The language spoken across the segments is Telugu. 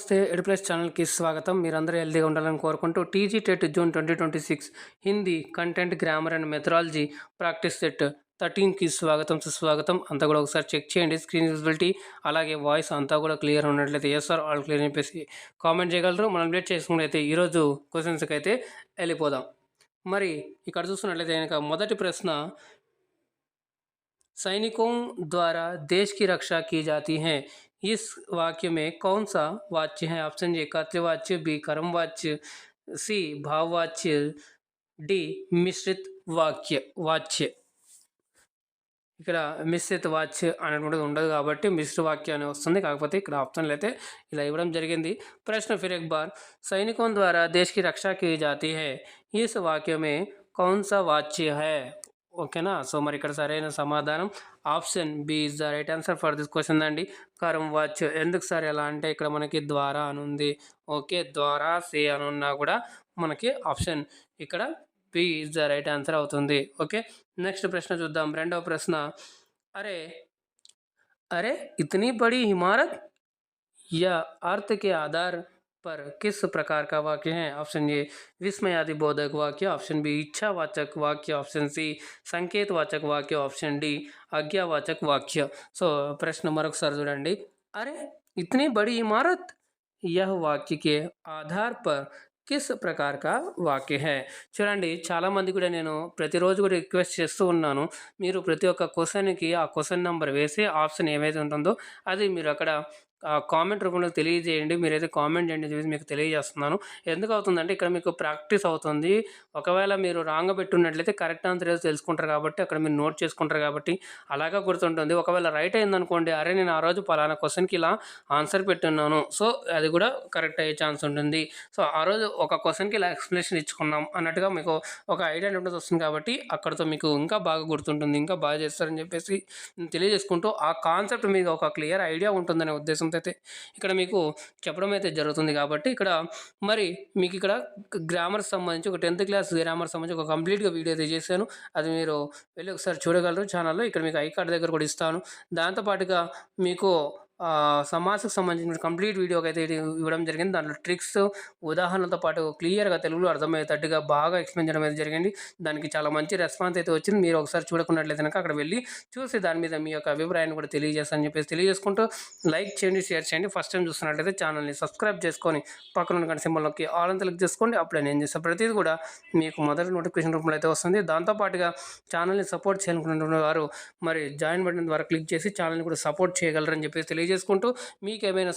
నమస్తే ఎడ్యుప్లస్ ఛానల్కి స్వాగతం. మీరందరూ హెల్తీగా ఉండాలని కోరుకుంటూ TG TET June 2026 Hindi content grammar and methodology practice set 13కి స్వాగతం సుస్వాగతం. అంతా కూడా ఒకసారి చెక్ చేయండి. స్క్రీన్ విజిబిలిటీ అలాగే వాయిస్ అంతా కూడా క్లియర్ ఉన్నట్లయితే ఎస్ ఆర్ ఆల్ క్లియర్ అని చెప్పేసి కామెంట్ చేయగలరు. మనం లేట్ చేసుకున్నట్లయితే ఈరోజు క్వశ్చన్స్కి అయితే వెళ్ళిపోదాం. మరి ఇక్కడ చూస్తున్నట్లయితే కనుక మొదటి ప్రశ్న, सैनिकों द्वारा देश की रक्षा की जाती है, इस वाक्य में कौन सा वाच्य है? ऑप्शन ए कर्तव्यवाच्य, बी कर्मवाच्य, सी भाववाच्य, डी मिश्रित వాచ్య. ఇక్కడ మిశ్రిత వాచ్య అనేటువంటిది ఉండదు కాబట్టి మిశ్ర వాక్య అని వస్తుంది. కాకపోతే ఇక్కడ ఆప్షన్లు అయితే ఇలా ఇవ్వడం జరిగింది. ప్రశ్న ఫిర్ एक बार, सैनिकों द्वारा देश की रक्षा की जाती है, इस वाक्य में कौन सा वाच्य है? ఓకేనా. సో మరి ఇక్కడ సరైన సమాధానం option B is the right answer for this question అండి. కరం వాచ్. ఎందుకు సార్ ఎలా అంటే ఇక్కడ మనకి ద్వారా అని ఉంది. ఓకే, ద్వారా సే అని ఉన్నా కూడా మనకి ఆప్షన్ ఇక్కడ B is the right answer అవుతుంది. ఓకే, నెక్స్ట్ ప్రశ్న చూద్దాం. రెండవ ప్రశ్న, అరే అరే इतनी बड़ी इमारत या अर्थ के आधार पर किस प्रकार का वाक्य है? ऑप्शन ए विस्मयादि बोधक वाक्य, ऑप्शन बी इच्छावाचक वाक्य, ऑप्शन सी संकेतवाचक वाक्य, ऑप्शन डी आज्ञावाचक वाक्य. సో ప్రశ్న మరొకసారి చూడండి. अरे इतनी बड़ी इमारत, यह वाक्य के आधार पर కిస్ ప్రకార్ కా వాక్య హై. చూడండి, చాలామంది కూడా నేను ప్రతిరోజు కూడా రిక్వెస్ట్ చేస్తూ ఉన్నాను, మీరు ప్రతి ఒక్క క్వశ్చన్కి ఆ క్వశ్చన్ నెంబర్ వేసి ఆప్షన్ ఏమైతే ఉంటుందో అది మీరు అక్కడ కామెంట్ రూపంలో తెలియజేయండి. మీరైతే కామెంట్ చేయండి చెప్పేసి మీకు తెలియజేస్తున్నాను. ఎందుకు అవుతుందంటే ఇక్కడ మీకు ప్రాక్టీస్ అవుతుంది. ఒకవేళ మీరు రాంగ్ పెట్టున్నట్లయితే కరెక్ట్ ఆన్సర్ ఏదో తెలుసుకుంటారు కాబట్టి అక్కడ మీరు నోట్ చేసుకుంటారు కాబట్టి అలాగా గుర్తుంటుంది. ఒకవేళ రైట్ అయిందనుకోండి, అరే నేను ఆ రోజు పలానా క్వశ్చన్కి ఇలా ఆన్సర్ పెట్టున్నాను, సో అది కూడా కరెక్ట్ అయ్యే ఛాన్స్ ఉంటుంది. సో ఆ రోజు ఒక క్వశ్చన్కి ఇలా ఎక్స్ప్లెనేషన్ ఇచ్చుకున్నాం అన్నట్టుగా మీకు ఒక ఐడియా అనేది వస్తుంది కాబట్టి అక్కడితో మీకు ఇంకా బాగా గుర్తుంటుంది, ఇంకా బాగా చేస్తారని చెప్పేసి తెలియజేసుకుంటూ ఆ కాన్సెప్ట్ మీద ఒక క్లియర్ ఐడియా ఉంటుందనే ఉద్దేశంతో అయితే ఇక్కడ మీకు చెప్పడం అయితే జరుగుతుంది. కాబట్టి ఇక్కడ మరి మీకు ఇక్కడ గ్రామర్ సంబంధించి ఒక 10th క్లాస్ గ్రామర్ సంబంధించి ఒక కంప్లీట్గా వీడియో అయితే చేశాను. అది మీరు వెళ్ళి ఒకసారి చూడగలరు ఛానల్లో. ఇక్కడ మీకు ఐ కార్డ్ దగ్గర కూడా ఇస్తాను. దాంతోపాటుగా మీకు సమాసకు సంబంధించిన కంప్లీట్ వీడియోకి అయితే ఇవ్వడం జరిగింది. దాంట్లో ట్రిక్స్ ఉదాహరణలతో పాటు క్లియర్గా తెలుగులో అర్థమయ్యేటట్టుగా బాగా ఎక్స్ప్లెయిన్ చేయడం అయితే జరిగింది. దానికి చాలా మంచి రెస్పాన్స్ అయితే వచ్చింది. మీరు ఒకసారి చూడకున్నట్లయితే కనుక అక్కడ వెళ్ళి చూసి దాని మీద మీ యొక్క అభిప్రాయాన్ని కూడా తెలియజేస్తానని చెప్పేసి తెలియజేసుకుంటూ లైక్ చేయండి, షేర్ చేయండి. ఫస్ట్ టైం చూస్తున్నట్లయితే ఛానల్ని సబ్స్క్రైబ్ చేసుకొని పక్కన ఉన్న సింబల్లోకి ఆల్ అని క్లిక్ చేసుకోండి. అప్పుడే నేను చేసే ప్రతిదీ కూడా మీకు మొదటి నోటిఫికేషన్ రూపంలో అయితే వస్తుంది. దాంతోపాటుగా ఛానల్ని సపోర్ట్ చేయాలనుకున్న వారు మరి జాయిన్ బటన్ ద్వారా క్లిక్ చేసి ఛానల్ని కూడా సపోర్ట్ చేయగలరని చెప్పేసి తెలియజేసుకుంటూ మీకు ఏమైనా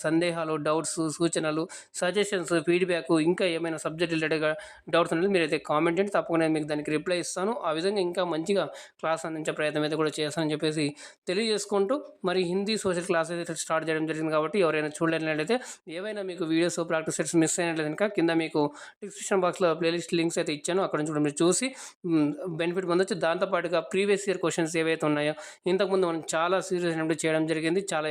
సందేహాలు, డౌట్స్, సూచనలు, సజెషన్స్, ఫీడ్బ్యాక్, ఇంకా ఏమైనా సబ్జెక్ట్ రిలేటెడ్గా డౌట్స్ అనేది మీరైతే కామెంట్ చేయండి. తప్పకుండా మీకు దానికి రిప్లై ఇస్తాను. ఆ విధంగా ఇంకా మంచిగా క్లాస్ అందించే ప్రయత్నం అయితే కూడా చేస్తానని చెప్పేసి తెలియజేసుకుంటూ మరి హిందీ సోషల్ క్లాస్ అయితే స్టార్ట్ చేయడం జరిగింది. కాబట్టి ఎవరైనా చూడలేనట్లయితే ఏవైనా మీకు వీడియోస్ ప్రాక్టీస్ సెట్స్ మిస్ అయినట్లయితే కనుక కింద మీకు డిస్క్రిప్షన్ బాక్స్లో ప్లేలిస్ట్ లింక్స్ అయితే ఇచ్చాను. అక్కడ నుంచి కూడా మీరు చూసి బెనిఫిట్ పొందొచ్చు. దాంతోపాటుగా ప్రీవియస్ ఇయర్ క్వశ్చన్స్ ఏవైతే ఉన్నాయో ఇంతకుముందు మనం చాలా సీరియస్ అయినప్పుడు చేయడం జరిగింది. చాలా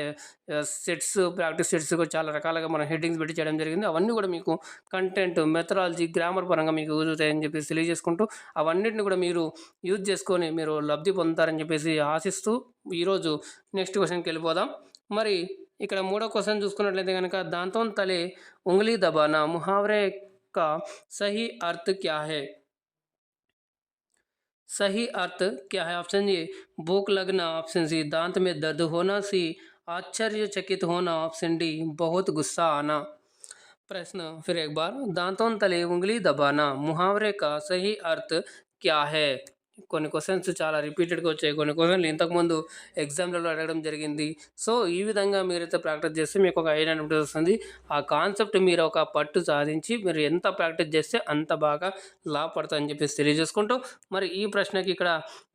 సెట్స్, ప్రాక్టీస్ సెట్స్ కూడా చాలా రకాలుగా మనం హెడ్డింగ్స్ పెట్టి చేయడం జరిగింది. అవన్నీ కూడా మీకు కంటెంట్, మెథడాలజీ, గ్రామర్ పరంగా మీకు యూజ్ అవుతాయని చెప్పేసి తెలియజేసుకుంటూ అవన్నిటిని కూడా మీరు యూజ్ చేసుకొని మీరు లబ్ధి పొందుతారని చెప్పేసి ఆశిస్తూ ఈరోజు నెక్స్ట్ క్వశ్చన్కి వెళ్ళిపోదాం. మరి ఇక్కడ మూడో క్వశ్చన్ చూసుకున్నట్లయితే కనుక దాంతో తలే ఉంగలీ దబానా ముహావరే కా సహీ अर्थ क्या है? सही अर्थ क्या है? ऑप्शन ए भूख लगना, ऑप्शन सी दांत में दर्द होना, सी आश्चर्यचकित होना, ऑप्शन डी बहुत गुस्सा आना. प्रश्न फिर एक बार, दांतों तले उंगली दबाना मुहावरे का सही अर्थ क्या है? కొన్ని క్వశ్చన్స్ చాలా రిపీటెడ్గా వచ్చాయి. కొన్ని క్వశ్చన్లు ఇంతకుముందు ఎగ్జామ్లలో అడగడం జరిగింది. సో ఈ విధంగా మీరైతే ప్రాక్టీస్ చేస్తే మీకు ఒక ఐడియా అనేది వస్తుంది. ఆ కాన్సెప్ట్ మీరు ఒక పట్టు సాధించి మీరు ఎంత ప్రాక్టీస్ చేస్తే అంత బాగా లాభపడతారని చెప్పేసి తెలియజేసుకుంటూ మరి ఈ ప్రశ్నకి ఇక్కడ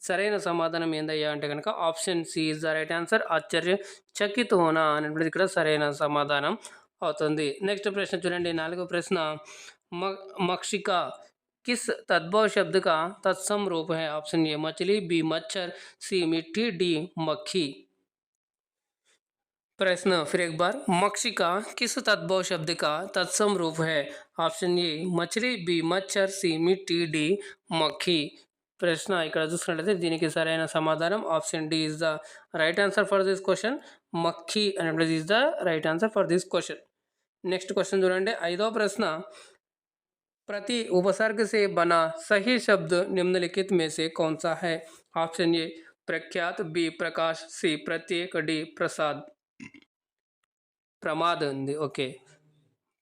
సరైన సమాధానం ఏందయ్యా అంటే కనుక option C is the right answer. ఆశ్చర్యచకిత్ హోనా అనేటువంటిది ఇక్కడ సరైన సమాధానం అవుతుంది. నెక్స్ట్ ప్రశ్న చూడండి, 4వ ప్రశ్న, మక్షిక किस तद्भव शब्द का तत्सम रूप है? ऑप्शन ए मछली, बी मच्छर, सी मिट्टी, डी मक्खी. प्रश्न फिर एक बार, मक्षिका किस तद्भव शब्द का तत्सम रूप है? ऑप्शन ए मछली, बी मच्छर, सी मिट्टी, डी मक्खी. ప్రశ్న ఇక్కడ చూసుకున్నట్లయితే దీనికి సరైన సమాధానం option D is the right answer for this question. మక్కీ అనేటువంటిది is the right answer for this question. Next question చూడండి ఐదో ప్రశ్న प्रति उपसर्ग से बना सही शब्द निम्नलिखित में से कौन सा है? ऑप्शन ए प्रख्यात, बी प्रकाश, सी प्रत्येक, डी प्रसाद प्रमाद ఉంది ओके।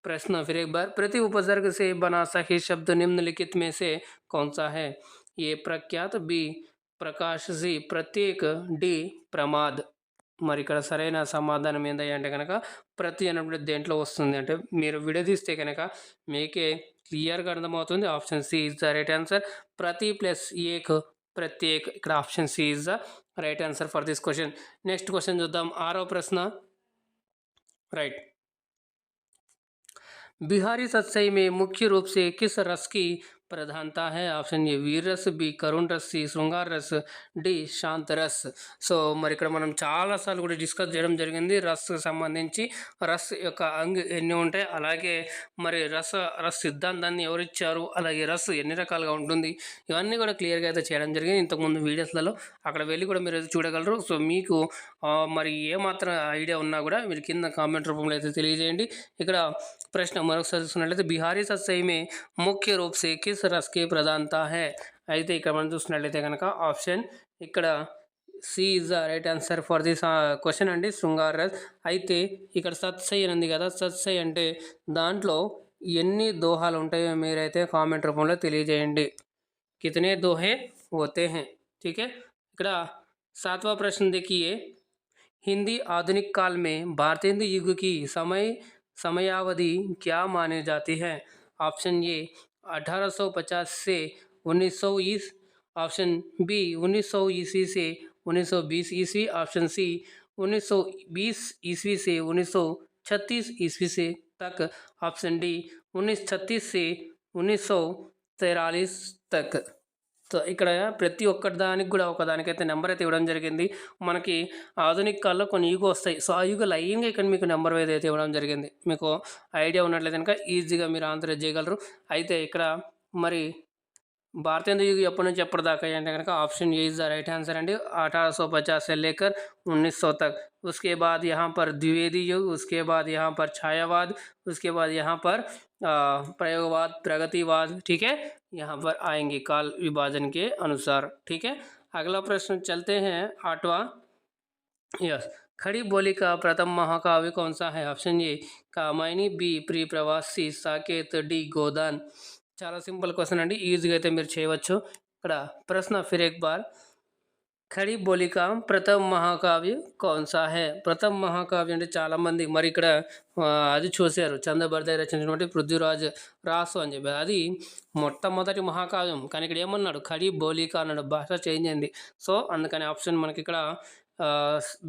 प्रश्न फिर एक बार, प्रति उपसर्ग से बना सही शब्द निम्नलिखित में से कौन सा है? ए प्रख्यात, बी प्रकाश, सी प्रत्येक, डी ప్రమాద్। మరి ఇక్కడ సరైన సమాధానం ఏంటి అంటే కనుక ప్రతి అన్నప్పుడు దేంట్లో వస్తుంది అంటే మీరు విడదీస్తే కనుక మీకే క్లియర్గా అర్థమవుతుంది। Option C is the right answer. ప్రతి ప్లస్ ఏక్ ప్రత్యేక్, ఇక్కడ option C is the right answer for this question. Next question చూద్దాం ఆరో ప్రశ్న राइट। बिहारी सत्सई में मुख्य रूप से किस रस की प्रधानता है? ऑप्शन ए वीर रस, बी करुण रस, सी శృంగార రస్, డి శాంత రస్। సో మరి ఇక్కడ మనం చాలాసార్లు కూడా డిస్కస్ చేయడం జరిగింది రస్కి సంబంధించి రస్ యొక్క అంగ్ ఎన్ని ఉంటాయి, అలాగే మరి రస్ సిద్ధాంతాన్ని ఎవరిచ్చారు, అలాగే రస్ ఎన్ని రకాలుగా ఉంటుంది, ఇవన్నీ కూడా క్లియర్గా అయితే చేయడం జరిగింది ఇంతకుముందు వీడియోస్లలో, అక్కడ వెళ్ళి కూడా మీరు అయితే చూడగలరు। సో మీకు మరి ఏమాత్రం ఐడియా ఉన్నా కూడా మీరు కింద కామెంట్ రూపంలో అయితే తెలియజేయండి। ఇక్కడ ప్రశ్న మరొకసారి చూసినట్లయితే బిహారీ సత్సై మే ముఖ్య రూప్ సే కిస్ రస్ కి ప్రధానత హై? అయితే ఇక్కడ మనం చూసినట్లయితే కనుక ఆప్షన్ ఇక్కడ C is the right answer for this question అండి, శృంగార రస్। అయితే ఇక్కడ సత్సై అని ఉంది కదా, సత్సై అంటే దాంట్లో ఎన్ని దోహాలు ఉంటాయో మీరైతే కామెంట్ రూపంలో తెలియజేయండి। కితనే దోహే होते हैं, ठीक है। ఇక్కడ सातवां प्रश्न देखिए, हिंदी आधुनिक काल में भारतेंदु युग की समयावधि क्या मानी जाती है? ऑप्शन ए 1850 से 1900 ईस्वी, ऑप्शन बी 1900 ईस्वी से 1920 ईस्वी, ऑप्शन सी 1920 ईस्वी से 1936 ईस्वी से तक, ऑप्शन डी 1936 से 1943 तक। సో ఇక్కడ ప్రతి ఒక్కటి దానికి కూడా ఒకదానికైతే నెంబర్ అయితే ఇవ్వడం జరిగింది। మనకి ఆధునిక కాలంలో కొన్ని యుగ వస్తాయి, సో ఆ యుగ లైన్గా ఇక్కడ మీకు నెంబర్ అయితే ఇవ్వడం జరిగింది। మీకు ఐడియా ఉన్నట్లయితే కనుక ఈజీగా మీరు ఆన్సర్ చేయగలరు। అయితే ఇక్కడ మరి भारतेंदु युग ఎప్పటి నుంచి ఎప్పటిదాకా అంటే కనుక option A is the right answer అండి, 1850 से लेकर 1900 तक। उसके बाद यहाँ पर द्विवेदी युग, उसके बाद यहाँ पर छायावाद, उसके बाद यहाँ पर प्रयोगवाद, प्रगतिवाद, ठीक है, यहाँ पर आएंगे काल विभाजन के अनुसार, ठीक है। अगला प्रश्न चलते हैं 8वां। यस, खड़ी बोली का प्रथम महाकाव्य कौन सा है? ऑप्शन ए कामायनी, बी प्रिय प्रवास, सी साकेत, डी गोदान। చాలా సింపుల్ క్వశ్చన్ అండి, ఈజీగా అయితే మీరు చేయవచ్చు। ఇక్కడ ప్రశ్న ఫిర్ एक बार, ఖड़ी बोली का प्रथम महाकाव्य कौन सा है? ప్రథమ మహాకావ్యం అంటే చాలామంది మరి ఇక్కడ అది చూశారు, చంద్రబర్దయ్య రచించినటువంటి పృథ్వీరాజ్ రాసు అని చెప్పి, అది మొట్టమొదటి మహాకావ్యం, కానీ ఇక్కడ ఏమన్నాడు ఖड़ी बोली का అన్నాడు, భాష చేంజ్ అయింది। సో అందుకని ఆప్షన్ మనకి ఇక్కడ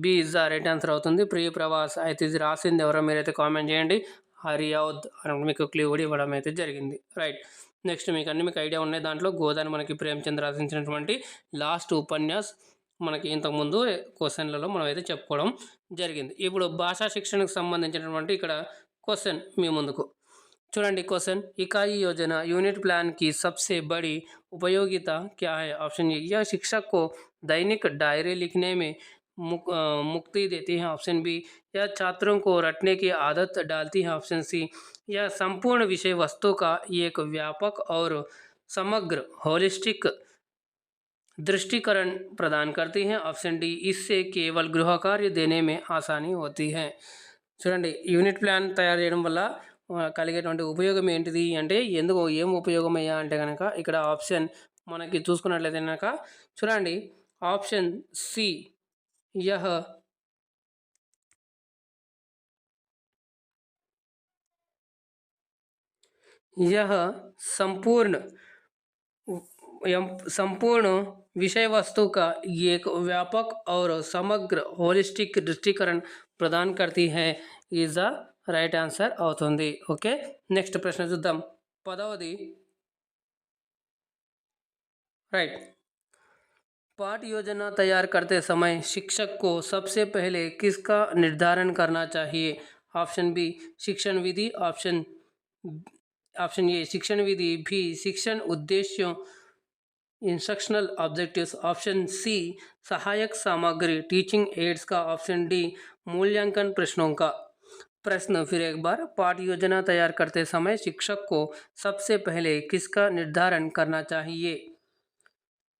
B is the right answer అవుతుంది, ప్రియ ప్రవాస్। అయితే ఇది రాసింది ఎవరో మీరైతే కామెంట్ చేయండి, హరియాద్ అని మీకు క్లూ కూడా ఇవ్వడం అయితే జరిగింది, రైట్। నెక్స్ట్ మీకు ఐడియా ఉన్నాయి, దాంట్లో గోదాని మనకి ప్రేమచంద్ర రచించినటువంటి లాస్ట్ ఉపన్యాస్ మనకి ఇంతకుముందు క్వశ్చన్లలో మనం అయితే చెప్పుకోవడం జరిగింది। ఇప్పుడు భాషా శిక్షణకు సంబంధించినటువంటి ఇక్కడ క్వశ్చన్ మీ ముందుకు చూడండి। क्वेश्चन, इकाई योजना यूनिट प्लान की सबसे बड़ी उपयोगिता क्या है? ऑप्शन ए यह शिक्षक को दैनिक डायरी लिखने में मुक्ति देती है, ऑप्शन बी यह छात्रों को रटने की आदत डालती है, ऑप्शन सी यह संपूर्ण विषय वस्तु का एक व्यापक और समग्र होलिस्टिक दृष्टिकरण प्रदान करती है, ऑप्शन डी इससे केवल गृह कार्य देने में आसानी होती है। చూడండి, యూనిట్ ప్లాన్ తయారు చేయడం వల్ల కలిగేటువంటి ఉపయోగం ఏంటిది అంటే, ఎందుకు ఏం ఉపయోగమయ్యా అంటే కనుక ఇక్కడ ఆప్షన్ మనకి చూసుకున్నట్లయితే కనుక చూడండి, ఆప్షన్ సి यह संपूर्ण विषय वस्तु का एक व्यापक और समग्र होलिस्टिक दृष्टिकरण प्रदान करती है, इज द రైట్ ఆన్సర్ అవుతుంది, ఓకే। నెక్స్ట్ ప్రశ్న చూద్దాం, 10వది राइट। पाठ योजना तैयार करते समय शिक्षक को सबसे पहले किसका निर्धारण करना चाहिए? ऑप्शन बी शिक्षण विधि, ऑप्शन ए शिक्षण विधि, बी शिक्षण उद्देश्यों इंस्ट्रक्शनल ऑब्जेक्टिव्स, ऑप्शन सी सहायक सामग्री टीचिंग एड्स का, ऑप्शन डी मूल्यांकन प्रश्नों का। प्रश्न फिर एक बार, पाठ योजना तैयार करते समय शिक्षक को सबसे पहले किसका निर्धारण करना चाहिए?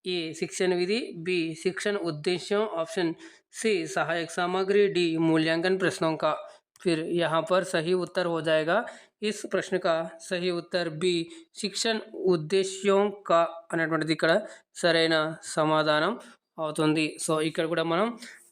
ए शिक्षण विधि, बी शिक्षण उद्देश्यों, ऑप्शन सी सहायक सामग्री, डी मूल्यांकन प्रश्नों का। फिर यहाँ पर सही उत्तर हो जाएगा इस प्रश्न का सही उत्तर बी शिक्षण ఉద్దేశ్యం का అనేటువంటిది ఇక్కడ సరైన సమాధానం అవుతుంది. సో ఇక్కడ కూడా మనం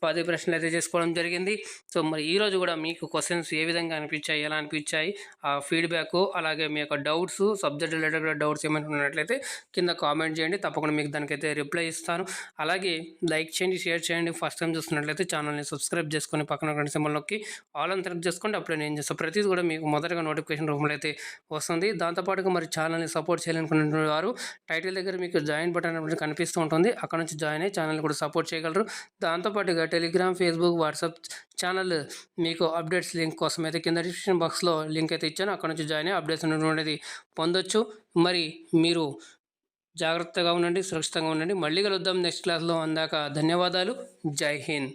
10 ప్రశ్నలు అయితే చేసుకోవడం జరిగింది. సో మరి ఈరోజు కూడా మీకు క్వశ్చన్స్ ఏ విధంగా అనిపించాయి, ఎలా అనిపించాయి, ఆ ఫీడ్బ్యాక్, అలాగే మీ యొక్క డౌట్స్, సబ్జెక్ట్ రిలేటెడ్ కూడా డౌట్స్ ఏమైనా ఉన్నట్లయితే కింద కామెంట్ చేయండి. తప్పకుండా మీకు దానికైతే రిప్లై ఇస్తాను. అలాగే లైక్ చేయండి, షేర్ చేయండి. ఫస్ట్ టైం చూస్తున్నట్లయితే ఛానల్ని సబ్స్క్రైబ్ చేసుకొని పక్కన గంట సింబల్ నొక్కి ఆల్ అని సెలెక్ట్ చేసుకోండి. అప్పుడే నేను చేస్తాను ప్రతిదీ కూడా మీకు మొదటగా నోటిఫికేషన్ రూపంలో అయితే వస్తుంది. దాంతోపాటుగా మరి ఛానల్ని సపోర్ట్ చేయాలనుకునే వారు టైటిల్ దగ్గర మీకు జాయిన్ బటన్ అనేది కనిపిస్తూ ఉంటుంది. అక్కడ నుంచి జాయిన్ అయ్యి ఛానల్ కూడా సపోర్ట్ చేయగలరు. దాంతోపాటుగా టెలిగ్రామ్, ఫేస్బుక్, వాట్సాప్ ఛానల్ మీకు అప్డేట్స్ లింక్ కోసం అయితే కింద డిస్క్రిప్షన్ బాక్స్లో లింక్ అయితే ఇచ్చాను. అక్కడ నుంచి జాయిన్ అయ్యి అప్డేట్స్ అనేటువంటిది పొందొచ్చు. మరి మీరు జాగ్రత్తగా ఉండండి, సురక్షితంగా ఉండండి. మళ్ళీ కలుద్దాం నెక్స్ట్ క్లాస్లో. అందాక ధన్యవాదాలు. జై హింద్.